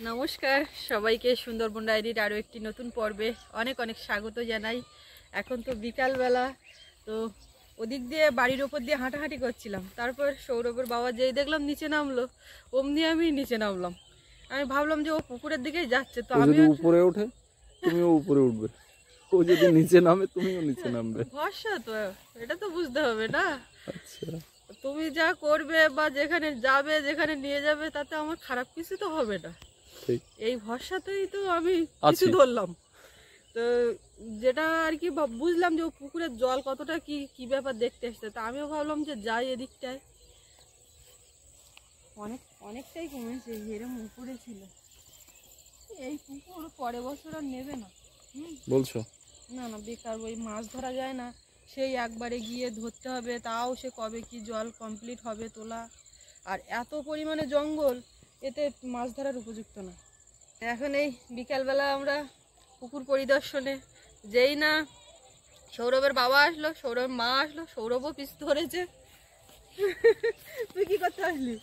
নমস্কার সবাইকে সুন্দরবন ডায়েরির আরও একটি নতুন পর্বে অনেক অনেক স্বাগত জানাই। এখন তো বিকালবেলা, তো ওদিক দিয়ে বাড়ির ওপর দিয়ে হাঁটাহাঁটি করছিলাম, তারপর সৌরভের বাবা যেই দেখলাম নিচে নামলো, অমনি আমি নিচে নামলাম। আমি ভাবলাম যে ও পুকুরের দিকেই যাচ্ছে, তো আমি উপরে ওঠে তুমিও উপরে উঠবে, ও যদি নিচে নামে তুমিও নিচে নামবে। ভরসা তো, এটা তো বুঝতে হবে না। আচ্ছা, তুমি যা করবে বা যেখানে যাবে, যেখানে নিয়ে যাবে, তাতে আমার খারাপ কিছু তো হবে না, এই ভরসাতেই তো আমি কিছু ধরলাম। তো যেটা আর কি বুঝলাম যে ও পুকুরের জল কতটা কি কি ব্যাপার দেখতে এসছে, তা আমিও ভাবলাম যে যাই এদিকটায়। অনেকটাই কমেছে, এরম উপরে ছিল এই পুকুর, পরের বছর আর নেবে না। বলছো? না না, বেকার, ওই মাছ ধরা যায় না, সেই একবারে গিয়ে ধরতে হবে, তাও সে কবে কি জল কমপ্লিট হবে তোলা, আর এত পরিমাণে জঙ্গল, এতে মাছ ধরার উপযুক্ত না। এখন এই বিকালবেলা আমরা পুকুর পরিদর্শনে, যেই না সৌরভের বাবা আসলো, সৌরভের মা আসলো, সৌরভও পিস ধরেছে। তুই কি করতে আসলি?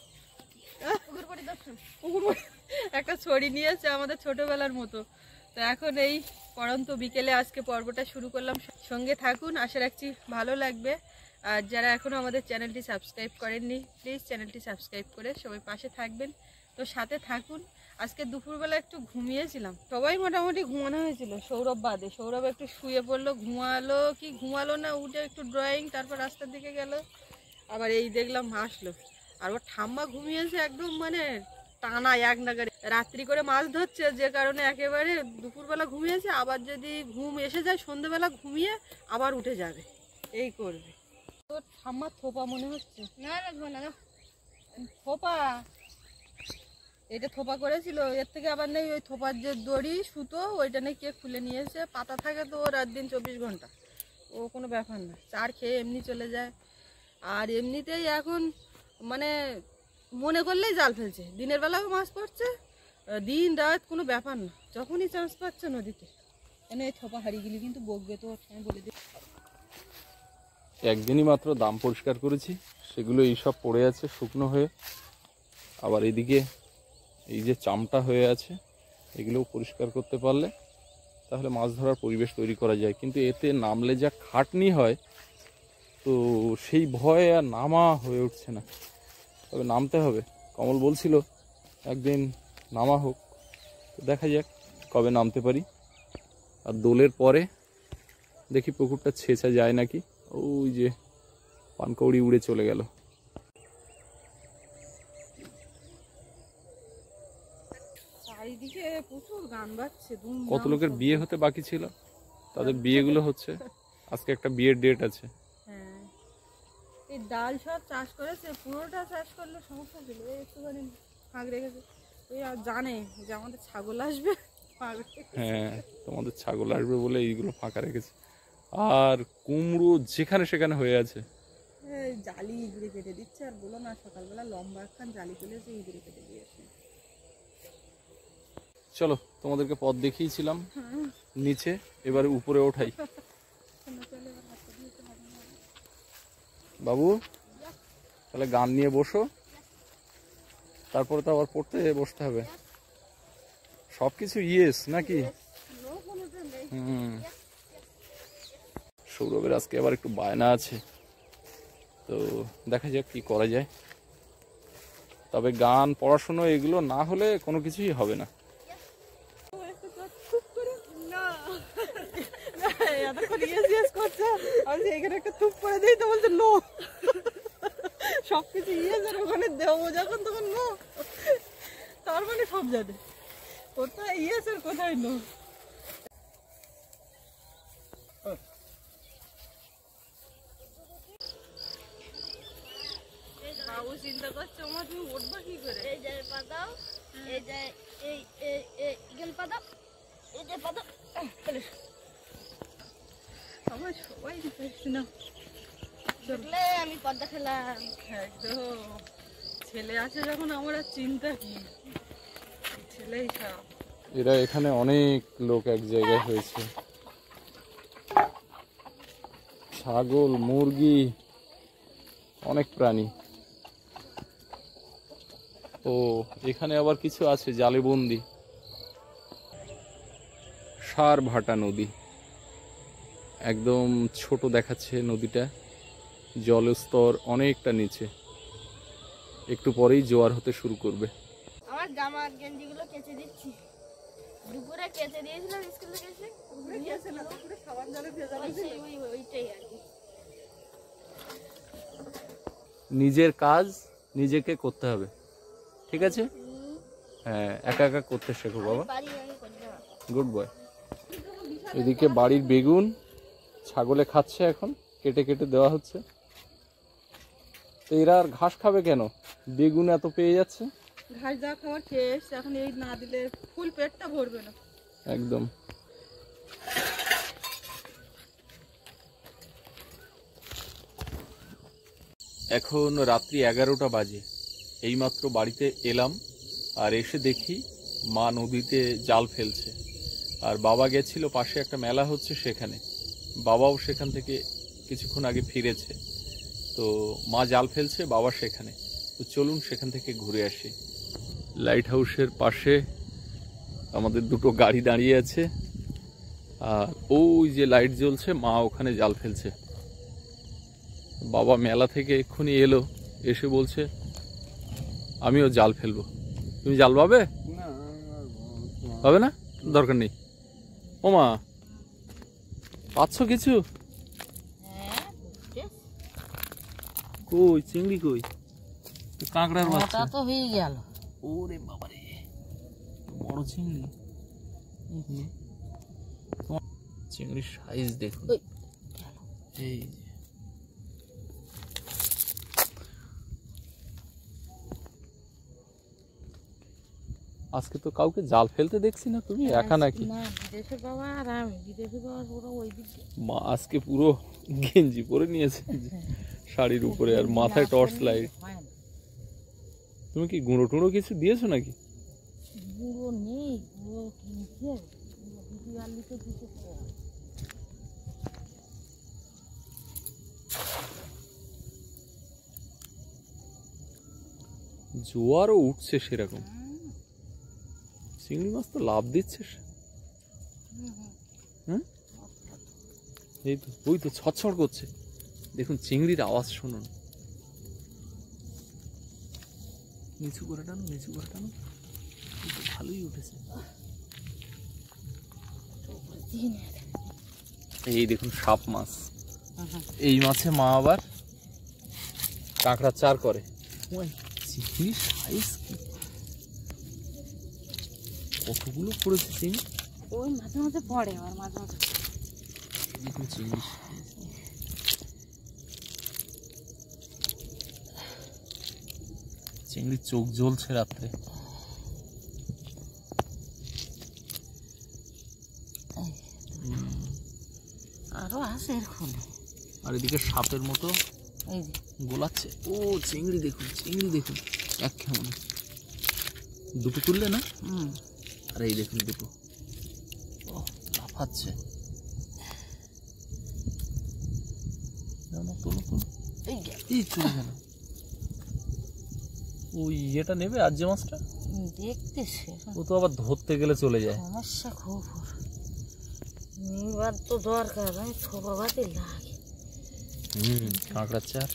পুকুর পরিদর্শন, একটা ছড়ি নিয়েছে আমাদের ছোটবেলার মতো। তো এখন এই পড়ন্ত বিকেলে আজকে পর্বটা শুরু করলাম, সঙ্গে থাকুন, আশা রাখছি ভালো লাগবে। আর যারা এখনও আমাদের চ্যানেলটি সাবস্ক্রাইব করেননি, প্লিজ চ্যানেলটি সাবস্ক্রাইব করে সবাই পাশে থাকবেন, তো সাথে থাকুন। আজকে দুপুরবেলা একটু ঘুমিয়েছিলাম, সবাই মোটামুটি ঘুমানো হয়েছিল, সৌরভ বাদে। সৌরভ একটু শুয়ে পড়লো, ঘুমালো না, উঠে একটু ড্রয়িং, তারপর রাস্তার দিকে গেল, আবার এই দেখলাম আসলো। আর ওর ঠাম্মা ঘুমিয়েছে একদম, মানে টানা এক নাগারে রাত্রি করে মাছ ধরছে, যে কারণে একেবারে দুপুরবেলা ঘুমিয়েছে, আবার যদি ঘুম এসে যায় সন্ধ্যেবেলা ঘুমিয়ে আবার উঠে যাবে, এই করবে। তোর ঠাম্মার থোপা মনে হচ্ছে। না থোপা, এটা থোপা করেছিল, এর থেকে আবার নেই ওই থোপার যে দড়ি সুতো, ওইটা নেই কে খুলে নিয়েছে। পাতা থাকে তো ও রাত দিন 24 ঘন্টা, ও কোনো ব্যাপার না, চার খেয়ে এমনি চলে যায়। আর এমনিতেই এখন মানে মনে করলেই জাল ফেলছে, দিনের বেলাও মাছ পড়ছে, দিন রাত কোনো ব্যাপার না, যখনই চান্স পাচ্ছে নদীতে এনে থোপা হারিয়ে গেলি কিন্তু বকবে তো, আমি বলে দিই। একদিনই মাত্র দাম পরিষ্কার করেছি, সেগুলো এইসব পড়ে আছে শুকনো হয়ে। আবার এদিকে এই যে চামটা হয়ে আছে, এগুলোও পরিষ্কার করতে পারলে তাহলে মাছ ধরার পরিবেশ তৈরি করা যায়। কিন্তু এতে নামলে যা খাটনি হয়, তো সেই ভয়ে আর নামা হয়ে উঠছে না। তবে নামতে হবে, কমল বলছিল একদিন নামা হোক, দেখা যাক কবে নামতে পারি। আর দোলের পরে দেখি পুকুরটা ছেঁচা যায় নাকি। ওই যে পানকৌড়ি উড়ে চলে গেল। চারিদিকে প্রচুর গান বাজছে, কত লোকের বিয়ে হতে বাকি ছিল, তাদের বিয়েগুলো হচ্ছে। আজকে একটা বিয়ের ডেট আছে। হ্যাঁ, এই ডাল সব চাষ করেছে, পুরোটা চাষ করলে সমস্যা ছিল, একটুখানি ফাঁক রেখেছে। ওই আর জানে যে আমাদের ছাগল আসবে, হ্যাঁ, তোমাদের ছাগল আসবে বলে এইগুলো ফাঁকা রেখেছে। আর কুমড়ো যেখানে সেখানে হয়ে আছে, জালি ইঁদুরে কেটে দিচ্ছে। আর বলো না, সকালবেলা লম্বা একখান জালি তুলেছে, ইঁদুরে কেটে দিয়েছে। চলো তোমাদেরকে পথ দেখিয়েছিলাম নিচে, এবারে উপরে ওঠাই। বাবু তাহলে গান নিয়ে বসো, তারপরে তো আবার পড়তে বসতে হবে। সবকিছু ইয়েস নাকি? সৌরভের আজকে আবার একটু বায়না আছে, তো দেখা যাক কি করা যায়। তবে গান, পড়াশুনো এগুলো না হলে কোনো কিছুই হবে না। সবকিছু ইয়েছের ওখানে দেবো যখন তখন নো, তার মানে সব জানে কোথায় ইয়েছের কোথায় নো। বাবু চিন্তা করছে আমার, তুমি উঠবা কি করে? এই যে পাতাও, এই যে এই এই এখানে পাতাও, এই যে পাতাও, সবাই সবাই দেখছি না, দেখলে আমি পর্দা খেলাম একদম। ছেলে আছে যখন আমার আর চিন্তা কি, ছেলেই সব। এরা এখানে অনেক লোক এক জায়গায় হয়েছে, ছাগল, মুরগি, অনেক প্রাণী। ও এখানে আবার কিছু আছে জালে বন্দি। সারভাটা নদী, একদম ছোট দেখাচ্ছে নদীটা, জলস্তর অনেকটা নিচে, একটু পরেই জোয়ার হতে শুরু করবে। আমার জামা গেঞ্জিগুলো কেচে দিচ্ছি, দুপুরে কেচে দিয়েছিলাম স্কুল থেকে এসে। ওইটাই আর কি, নিজের কাজ নিজেকে করতে হবে, ঠিক আছে? হ্যাঁ, একা একা করতে শেখো বাবা। বাড়ি আমি করি না। Good boy. এদিকে বাড়ির বেগুন ছাগলে খাচ্ছে, এখন কেটে কেটে দেওয়া হচ্ছে। তো এরা আর ঘাস খাবে কেন, বেগুন এত পেয়ে যাচ্ছে। ঘাস যা খাবার খেয়ে এসছে, এখন এই না দিলে ফুল পেটটা ভরবে না। একদম। এখন রাত্রি 11টা বাজে, এইমাত্র বাড়িতে এলাম, আর এসে দেখি মা নদীতে জাল ফেলছে, আর বাবা গেছিল পাশে একটা মেলা হচ্ছে সেখানে, বাবাও সেখান থেকে কিছুক্ষণ আগে ফিরেছে। তো মা জাল ফেলছে, বাবা সেখানে। তো চলুন সেখান থেকে ঘুরে আসি। লাইট হাউসের পাশে আমাদের দুটো গাড়ি দাঁড়িয়ে আছে, আর ওই যে লাইট জ্বলছে, মা ওখানে জাল ফেলছে। বাবা মেলা থেকে এক্ষুনি এলো, এসে বলছে আমিও জাল ফেলবো। তুমি জাল পাবে? পাবে না, দরকার নেই। ও মা, পাচ্ছ কিছু? কই চিংড়ি, কই কাঁকড়ার বাচ্চা তো হয়ে গেল। ওরে বাবারে, বড় চিংড়ি। চিংড়ির সাইজ দেখুন, এই যে। আজকে তো কাউকে জাল ফেলতে দেখছি না, তুমি একা নাকি? না, বিদেশে বাবা আর আমি, বিদেশে বাবা পুরো ওই দিকে। মা আজকে পুরো গেঞ্জি পরে নিয়েছে শাড়ির উপরে, আর মাথায় টর্চ লাইট। তুমি কি গুঁড়ো টুড়ো কিছু দিয়েছো নাকি? গুঁড়ো নেই, গুঁড়ো কিনছে, দিদি আলুতে দিতে। জোয়ারও উঠছে সেরকম, চিংড়ি মাছ তো লাভ দিচ্ছে। হ্যাঁ, এই তো ওই তো ছটছট করছে, দেখুন চিংড়ির আওয়াজ শুনুন। নিচু করে টানো, নিচু করে টানো, ভালোই উঠেছে। এই দেখুন সাপ মাছ, এই মাছে মা আবার কাঁকড়া চার করে। চিংড়ির সাইজ কি, কতগুলো পড়েছে চিংড়ি। ওই মাঝে মাঝে পড়ে, আর মাঝে মাঝে দেখুন চিংড়ির সাইজ। চিংড়ির চোখ জ্বলছে রাত্রে। আরো আছে এরকম। আর এদিকে সাপের মতো এই যে গোলাচ্ছে। ও চিংড়ি দেখুন, চিংড়ি দেখুন, এক কেমন দুটো তুললে না। আর এই দেখুন দুটো, ও লাফাচ্ছে। তোলো তোলো, এই চলে গেল। ওই এটা নেবে আর যে মাছটা দেখতেছে, ও তো আবার ধরতে গেলে চলে যায়। সমস্যা খুব। নিবার তো দরকার, আমি ছোট বাতে লাগে। কাঁকড়ার চার।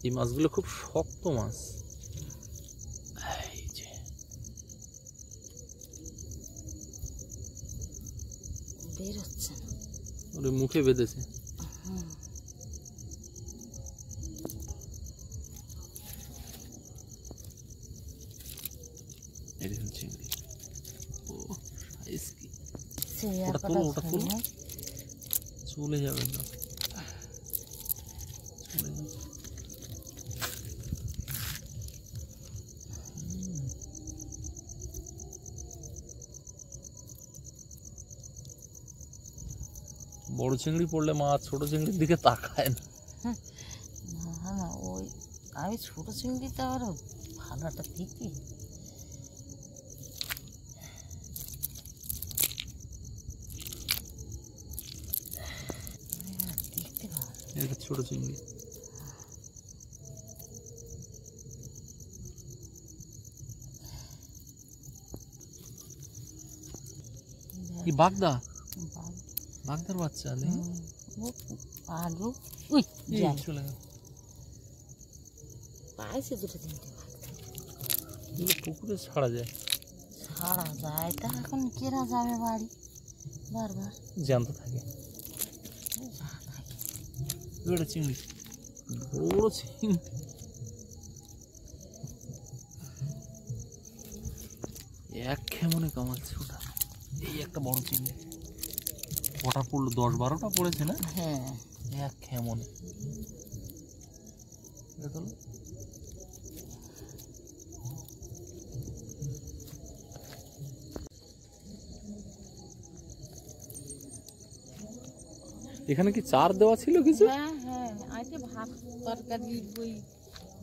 এই মাছগুলো খুব শক্ত মাছ। এই যে বের হচ্ছে না, ওরে মুখে বেঁধেছে। এই দেখুন চিংড়ি, ও সাইজ কি। ওটা তোলো, ওটা তোলো, চলে যাবেন না, চলে যাবে। বড় চিংড়ি পড়লে মা ছোট চিংড়ির দিকে তাকায় না। না না, ওই আমি ছোট চিংড়িতে আরো ভালোটা দেখি। দেখতে পাবো এটা ছোট চিংড়ি। কি বাগদা? বাঘ। বাগদার বাচ্চা নেই? ও আগেও ওই যায় চলে গেল। পাইছে দুটো তিনটে বাঘ। এগুলো পুকুরে ছাড়া যায়? ছাড়া যায় তা এখন কেরা যাবে বাড়ি বারবার? জ্যান্ত থাকে। যা থাকে। এটা চিংড়ি, বড় চিংড়ি। এক খেমনে কামাচ্ছে ওটা। এই একটা বড় চিংড়ি। কটা পড়লো? 10-12টা পড়েছে না? হ্যাঁ এক খেমনে। দেখো এখানে কি চার দেওয়া ছিল কিছু? হ্যাঁ হ্যাঁ আইতে ভাত তরকারি ওই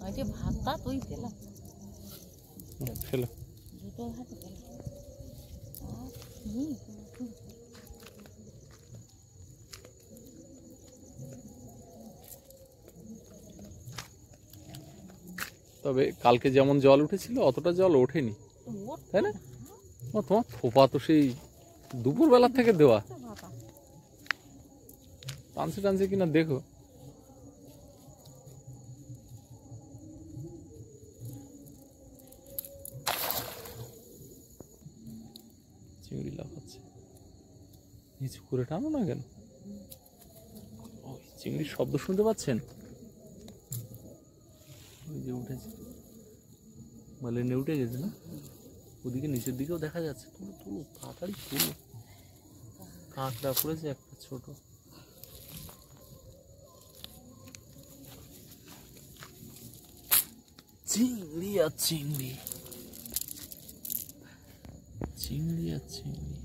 আইতে ভাতটা তুই পেলাম ফেলো। দুটো ভাত পেলাম। তবে কালকে যেমন জল উঠেছিল অতটা জল ওঠেনি, তাই না? তোমার থোপা তো সেই দুপুরবেলার থেকে দেওয়া। টানছে টানছে কিনা দেখো। চিংড়ি লাফাচ্ছে। নিচু করে টানো না কেন? ওই চিংড়ির শব্দ শুনতে পাচ্ছেন? ওই যে উঠেছে, মালেনে উঠে গেছে না? ওদিকে নিচের দিকেও দেখা যাচ্ছে। তুলো তুলো তাড়াতাড়ি তুলো। কাঁকড়া পড়েছে একটা ছোট। চিংড়ি আর চিংড়ি, চিংড়ি আর চিংড়ি।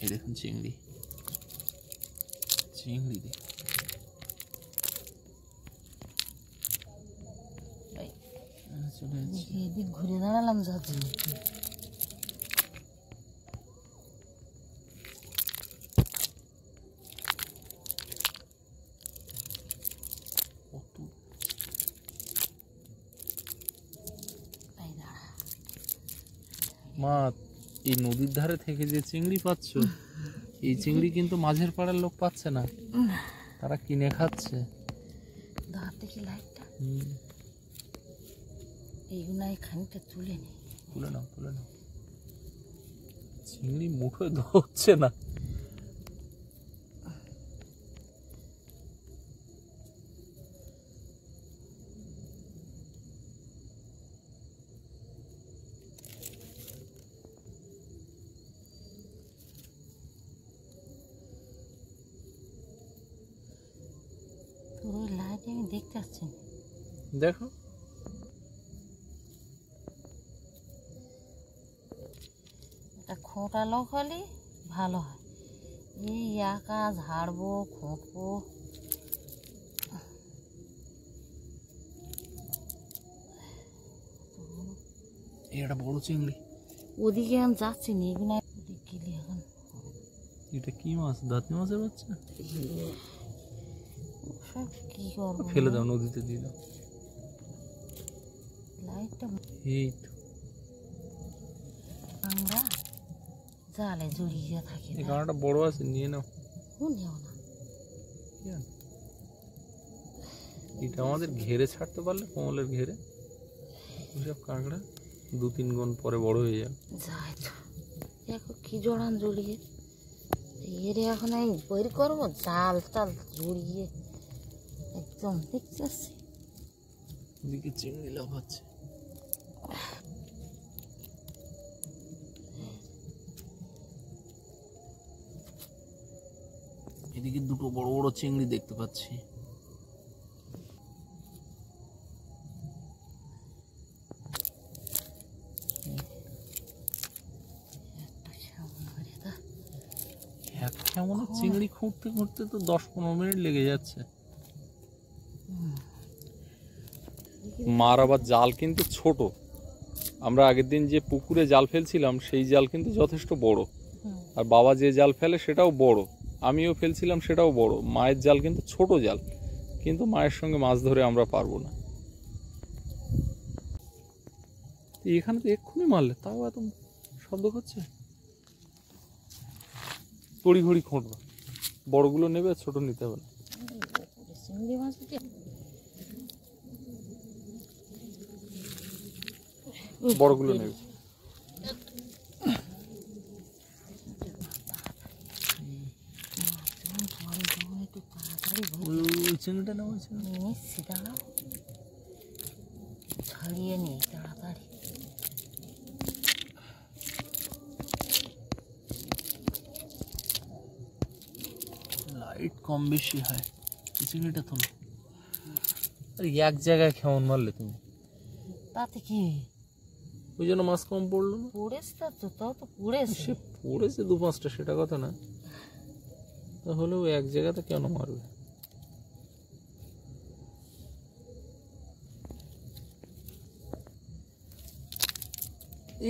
এই দেখুন চিংড়ি, চিংড়ি দেখ। চলে যাচ্ছে। এদিক ঘুরে দাঁড়ালাম যাচ্ছি। মা, এই নদীর ধারে থেকে যে চিংড়ি পাচ্ছ, এই চিংড়ি কিন্তু মাঝের পাড়ার লোক পাচ্ছে না, তারা কিনে খাচ্ছে। ধার দেখি লাইটটা হুম, এইগুলো খানিকটা তুলে নি। তুলে নাও তুলে নাও। চিংড়ি মুঠোয় ধরছে না। তোর ওই লাইটে আমি দেখতে পাচ্ছি না। দেখো একটা খোঁটা লোক হলে ভালো হয়। এই একা ঝাড়বো খোঁটবো। এটা বড় চিংড়ি। ওদিকে আমি যাচ্ছি না, এগুলো ওদিকে গেলে এখন এটা কি মাছ? দাঁতনি মাছের বাচ্চা? সব কি করবো? ফেলে দাও, নদীতে দিয়ে দাও। লাইটটা এই তো আমরা জালে জড়িয়ে থাকি। এই কাঁটাটা বড় আছে, নিয়ে নাও। নেও না। এটা আমাদের ঘেরে ছাড়তে পারলে, কমলের ঘেরে, ওইসব কাঁকড়া 2-3 গুণ পরে বড় হয়ে যাবে। যাই তো দেখো কি জড়ান জড়িয়ে এর এখন আমি বের করবো জাল টাল জড়িয়ে একদম দেখতেছি। এদিকে চিংড়ি লাফাচ্ছে। এদিকে দুটো বড় বড় চিংড়ি দেখতে পাচ্ছি। কেমন চিংড়ি খুঁড়তে খুঁড়তে তো 10-15 মিনিট লেগে যাচ্ছে। মার আবার জাল কিন্তু ছোট। আমরা আগের দিন যে পুকুরে জাল ফেলছিলাম সেই জাল কিন্তু যথেষ্ট বড়, আর বাবা যে জাল ফেলে সেটাও বড়, আমিও ফেলছিলাম সেটাও বড়। মায়ের জাল কিন্তু ছোট জাল, কিন্তু মায়ের সঙ্গে মাছ ধরে আমরা পারবো না। এখানে তো এক্ষুনি মারলে, তাও এত শব্দ করছে। তড়ি ঘড়ি খুঁটবা, বড়গুলো নেবে আর ছোট নিতে হবে না। চিংড়ি মাছ উঠে বড়গুলো নেবে। একটু তাড়াতাড়ি ওই চিংড়িটা নেওয়া হয়েছে। নিচ্ছি, দাঁড়াও, ছাড়িয়ে নিই তাড়াতাড়ি। লাইট কম বেশি হয়, চিংড়িটা তোলো। আরে এক জায়গায় কেমন মারলে তুমি? তাতে কি ওই জন্য মাছ কম পড়লো না। পড়েছে, তো তাও তো পড়েছে। সে পড়েছে 2-5টা, সেটা কথা না, তাহলে ও এক জায়গাতে কেন মারবে?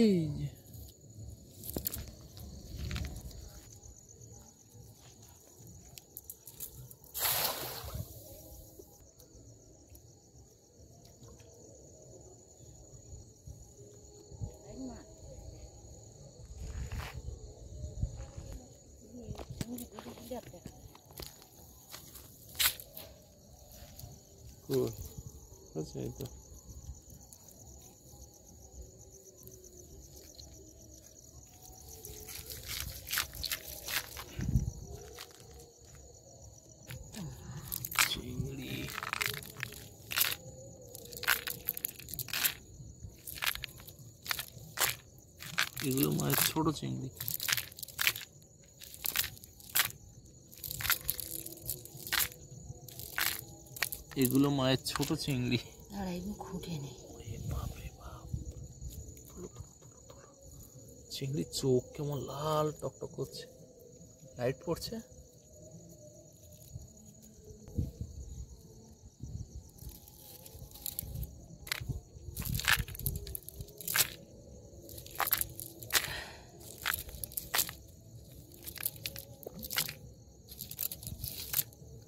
এই যে কই আছে, এই তো। চিংড়ি এগুলো মায়ের ছোট চিংড়ি। এগুলো মায়ের ছোট চিংড়ি। আর এগুলো খুঁটে নেই। বাপরে বাপ, তুলো তুলো তুলো তুলো। চিংড়ির চোখ কেমন লাল টকটক করছে, লাইট পড়ছে।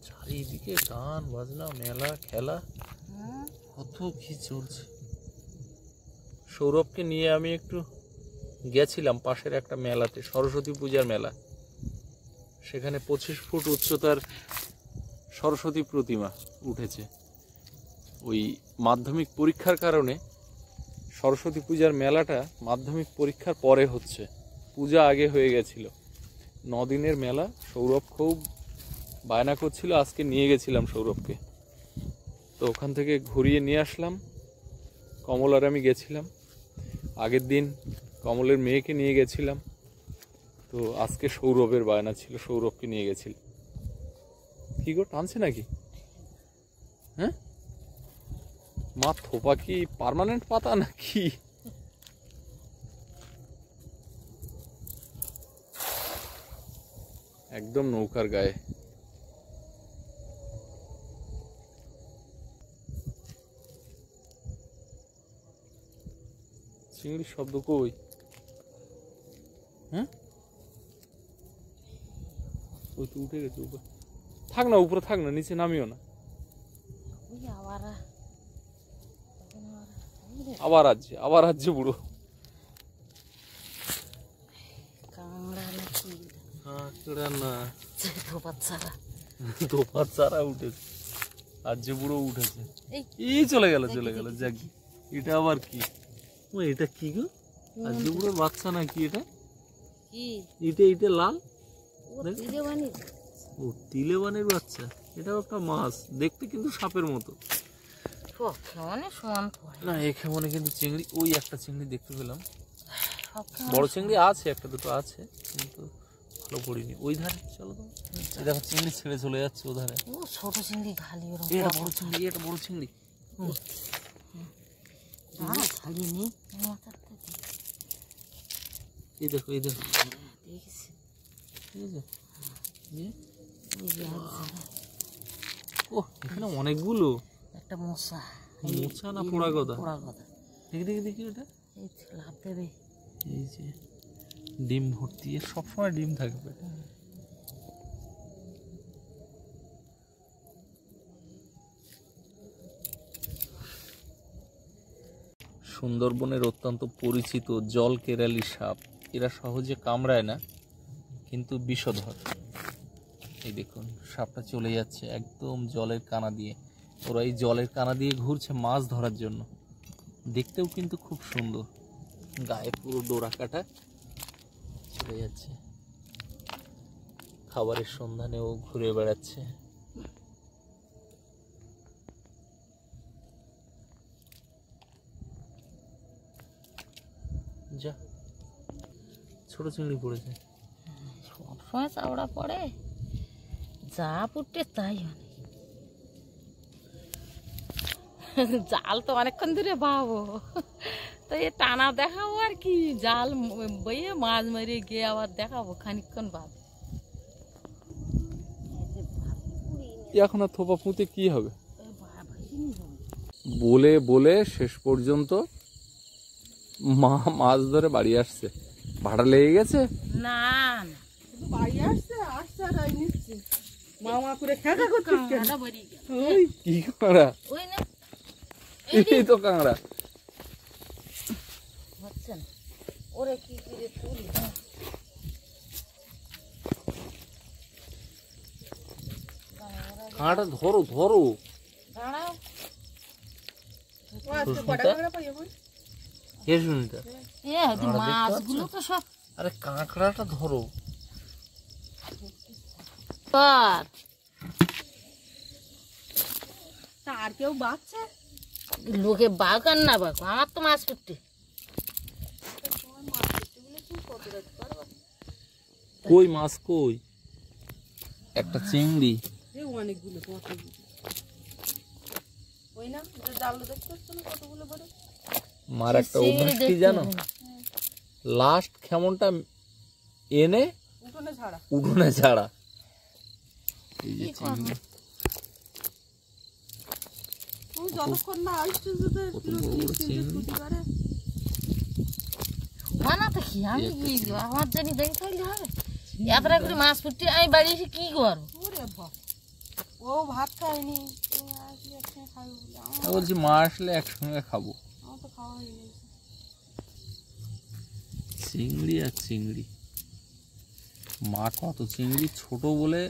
চারিদিকে গান বাজনা, মেলা খেলা, কত কি চলছে। সৌরভকে নিয়ে আমি একটু গেছিলাম পাশের একটা মেলাতে, সরস্বতী পূজার মেলা। সেখানে 25 ফুট উচ্চতার সরস্বতী প্রতিমা উঠেছে। ওই মাধ্যমিক পরীক্ষার কারণে সরস্বতী পূজার মেলাটা মাধ্যমিক পরীক্ষার পরে হচ্ছে, পূজা আগে হয়ে গেছিল। 9 দিনের মেলা। সৌরভ খুব বায়না করছিল, আজকে নিয়ে গেছিলাম সৌরভকে। তো ওখান থেকে ঘুরিয়ে নিয়ে আসলাম। কমল আর আমি গেছিলাম। আগের দিন কমলের মেয়েকে নিয়ে গেছিলাম। তো আজকে সৌরভের বায়না ছিল, সৌরভকে নিয়ে গেছিল। কি গো, টানছে নাকি? হ্যাঁ, মা থোপা কি পার্মানেন্ট পাতা নাকি? একদম নৌকার গায়ে। চিংড়ির শব্দ কই? হ্যাঁ, ওই তো উঠে গেছে উপরে। থাক না, উপরে থাক না, নিচে নামিও না। আবার আসছে, আবার আসছে বুড়ো। কাঁকড়া নাকি? কাঁকড়া না, ধোপার ছাড়া। ধোপার চারা উঠেছে। আর যে বুড়ো উঠেছে, এই চলে গেল চলে গেল। যাক, এটা আবার কি? ও এটা কি গো? আর যে বুড়োর বাচ্চা নাকি এটা? কি এটা এটা লাল? ও তিলেবানি? ও তিলেবানের বাচ্চা। এটাও একটা মাছ, দেখতে কিন্তু সাপের মতো। মানে সমান পড়ে না, এখানে কিন্তু চিংড়ি, ওই একটা চিংড়ি দেখতে পেলাম। সব বড় চিংড়ি আছে, একটা দুটো আছে, কিন্তু ভালো পড়িনি। ওই ধারে চলো তো, এই দেখো চিংড়ি ছেড়ে চলে যাচ্ছে ও ধারে। ও ছোট চিংড়ি ঘালি ওরকম। এটা বড় চিংড়ি, এটা বড় চিংড়ি। ছাড়িয়ে নেই মাথার থেকে। এই দেখো, এই দেখো, দেখছি। ঠিক আছে। ওই যে এক জায়গায় ও, এখানে অনেকগুলো। একটা মশা। মোচা না পোড়া গদা? পোড়া গদা। দেখি দেখি দেখি ওটা। এই তো লাভ দেবে। এই যে ডিম ভর্তি, এর সবসময় ডিম থাকবে। সুন্দরবনের অত্যন্ত পরিচিত জল কেরালি সাপ। এরা সহজে কামড়ায় না, কিন্তু বিষধর। এই দেখুন সাপটা চলে যাচ্ছে একদম জলের কানা দিয়ে। ওরা এই জলের কানা দিয়ে ঘুরছে মাছ ধরার জন্য। দেখতেও কিন্তু খুব সুন্দর, গায়ে পুরো ডোরা কাটা। চলে যাচ্ছে খাবারের সন্ধানেও ঘুরে বেড়াচ্ছে। যা ছোট চিংড়ি পড়েছে। সবসময় চাওড়া পড়ে, যা পুটে তাই অনেক। জাল তো অনেকক্ষণ ধরে পাবো, তো এ টানা দেখাবো আর কি, জাল বইয়ে মাছ মেরে গিয়ে আবার দেখাবো খানিকক্ষণ বাদ। এখন আর থোপা পুঁতে কি হবে? বলে বলে শেষ পর্যন্ত মা মাছ ধরে বাড়ি আসছে। ভাড়া লেগে গেছে না না, শুধু বাড়ি আসছে আসছে আর এই নিচ্ছে মামা করে খেলা করছিস কেন? কাঁকড়া বেরিয়ে গেল। ওই কি কাঁকড়া? ওই না, এই তো কাঁকড়া। হচ্ছে না, ওরে কি করে তুলি। কাঁকড়া ধরো ধরো। দাঁড়াও, ও আজকে কটা কাঁকড়া পাই এখন? কে শুনিটা? এ হয়তো মাছগুলো তো সব আরে কাঁকড়াটা ধরো। কর। তা আর কেউ বাচ্চা লোকে বাগান না বাগ, আমার তো মাছ পুটতে। কই মাছ কই? একটা চিংড়ি। এই অনেকগুলো কতগুলো ওই না যে জালটা দেখতে পাচ্ছ না কতগুলো বড়। মার একটা অভ্যাস কি জানো? লাস্ট খেমনটা এনে উঠোনে ছাড়া উঠোনে ছাড়া। এই যে চিংড়ি তুই যতক্ষণ না আসছিস তোদের ছুটি করে না তো কি আমি কি আমার জানি দেখতে হইলে হবে। এতটা করে মাছ পুটতে আমি বাড়ি এসে কি করবো? ওরে বাপ, ও ভাত খায়নি, তুমি আসলে একসঙ্গে খাবে বলে আমি বলছি মা আসলে একসঙ্গে খাবো। আমার তো খাওয়া হয়ে গেছে। চিংড়ি আর চিংড়ি, মা কত চিংড়ি ছোট বলে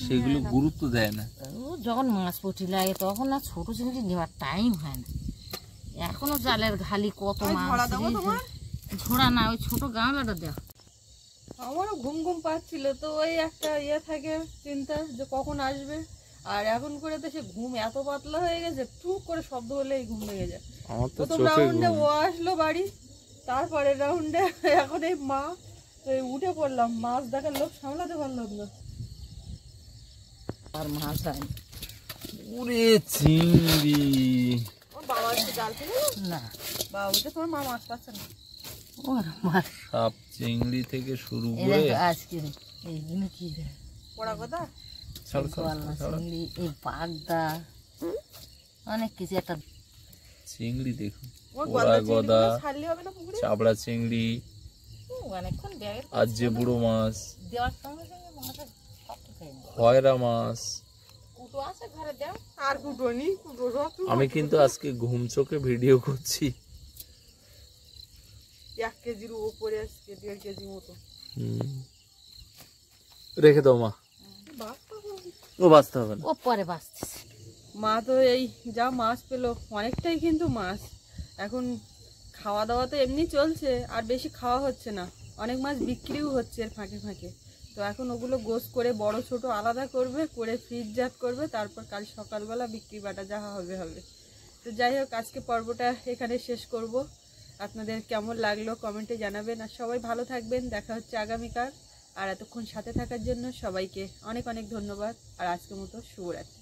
সেগুলো গুরুত্ব দেয় না। ও যখন মাছ পুটি লাগে তখন আর ছোট চিংড়ি নেওয়ার টাইম হয় না। এখনো জালের ঘালি কত মাছ। ঝোড়া দেবো তোমার? ঝোড়া না, ওই ছোট গামলাটা দেখ। আমারও ঘুম ঘুম পাচ্ছিল, তো ওই একটা ইয়ে থাকে চিন্তা যে কখন আসবে। আর এখন করে তো সে ঘুম এত পাতলা হয়ে গেছে, টুক করে শব্দ হলেই ঘুম ভেঙে যায়। আমার তো প্রথম চোখে রাউন্ডে ঘুম। ও আসলো বাড়ি, তারপরে রাউন্ডে এখন এই মা, তো এই উঠে পড়লাম, মাছ দেখার লোক সামলাতে পারলাম না। আর মাছ হয় ওরে চিংড়ি। ওর বাবা একটু জাল ছিল না, বাবা বলছে তোমার মা মাছ পাচ্ছে না। ওর মাছ। সাপ চিংড়ি থেকে শুরু এই করে দেখ আজকে এইগুলো কি দেখ, পড়া কথা ছাড়ো, ছাড়ো, গলনা ছাড়ো। চিংড়ি, এই বাগদা, অনেক কিছু। একটা চিংড়ি দেখুন, ওর ওরা গলদা গদা, চিংড়িগুলো ছাড়লে হবে না পুকুরে? চাবড়া চিংড়ি, অনেকক্ষণ ব্যাগের আর যে বুড়ো মাছ, দেওয়ার সঙ্গে সঙ্গে মাছের শক্ত খেয়ে নেয়। খয়রা মাছ। কুটো আছে ঘরে দেও। আর কুটো নি, কুটো সব আমি কিন্তু আজকে ঘুম চোখে ভিডিও করছি। 1 কেজির উপরে আজকে 1.5 কেজি মতো। রেখে দাও মা, ও বাঁচতে হবে না। ও পরে বাঁচতেছে। মা তো এই যা মাছ পেলো অনেকটাই, কিন্তু মাছ এখন খাওয়া দাওয়া তো এমনি চলছে, আর বেশি খাওয়া হচ্ছে না, অনেক মাছ বিক্রিও হচ্ছে এর ফাঁকে ফাঁকে। তো এখন ওগুলো গোস করে বড় ছোট আলাদা করবে, করে ফ্রিজজাত করবে, তারপর কাল সকালবেলা বিক্রি বাটা যাহা হবে হবে। তো যাই হোক, আজকে পর্বটা এখানে শেষ করব। আপনাদের কেমন লাগলো কমেন্টে জানাবেন, আর সবাই ভালো থাকবেন। দেখা হচ্ছে আগামীকাল। আর এতক্ষণ সাথে থাকার জন্য সবাইকে অনেক অনেক ধন্যবাদ। আর আজকের মতো শুভরাত্রি।